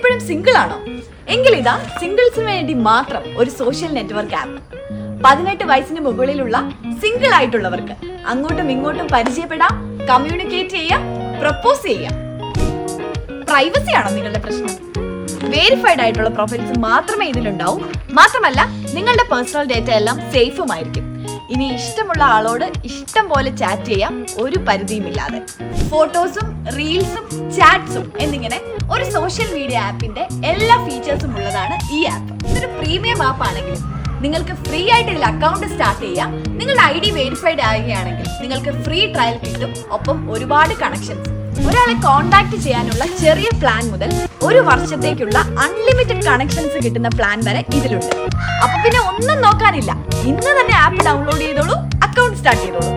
ഇപ്പോഴും സിംഗിൾ ആണോ? എങ്കിൽ ഇതാ സിംഗിൾസിന് വേണ്ടി മാത്രം ഒരു സോഷ്യൽ നെറ്റ്വർക്ക് ആപ്പ്. 18 വയസ്സിന് മുകളിലുള്ള സിംഗിൾ ആയിട്ടുള്ളവർക്ക് അങ്ങോട്ടും ഇങ്ങോട്ടും പരിചയപ്പെടാം, കമ്മ്യൂണിക്കേറ്റ് ചെയ്യാം, പ്രപ്പോസ് ചെയ്യാം. പ്രൈവസി ആണോ നിങ്ങളുടെ പ്രശ്നം? വെരിഫൈഡ് ആയിട്ടുള്ള പ്രൊഫൈൽസ് മാത്രമേ ഇതിലുണ്ടാവൂ. മാത്രമല്ല നിങ്ങളുടെ പേഴ്സണൽ ഡേറ്റ എല്ലാം സേഫുമായിരിക്കും. ഇനി ഇഷ്ടമുള്ള ആളോട് ഇഷ്ടം പോലെ ചാറ്റ് ചെയ്യാം, ഒരു പരിധിയുമില്ലാതെ. ഫോട്ടോസും റീൽസും ചാറ്റ്സും എന്നിങ്ങനെ ഒരു സോഷ്യൽ മീഡിയ ആപ്പിന്റെ എല്ലാ ഫീച്ചേഴ്സും ഉള്ളതാണ് ഈ ആപ്പ്. ഇതൊരു പ്രീമിയം ആപ്പ് ആണെങ്കിലും നിങ്ങൾക്ക് ഫ്രീ ആയിട്ട് ഇതിൽ അക്കൗണ്ട് സ്റ്റാർട്ട് ചെയ്യാം. നിങ്ങളുടെ ID വെരിഫൈഡ് ആവുകയാണെങ്കിൽ നിങ്ങൾക്ക് ഫ്രീ ട്രയൽ കിട്ടും. ഒപ്പം ഒരുപാട് കണക്ഷൻസ്. ഒരാളെ കോൺടാക്ട് ചെയ്യാനുള്ള ചെറിയ പ്ലാൻ മുതൽ 1 വർഷത്തേക്കുള്ള അൺലിമിറ്റഡ് കണക്ഷൻസ് കിട്ടുന്ന പ്ലാൻ വരെ ഇതിലുണ്ട്. അപ്പൊ പിന്നെ ഒന്നും നോക്കാനില്ല, ഇന്ന് തന്നെ ആപ്പ് ഡൗൺലോഡ് ചെയ്തോളൂ, അക്കൗണ്ട് സ്റ്റാർട്ട് ചെയ്തോളൂ.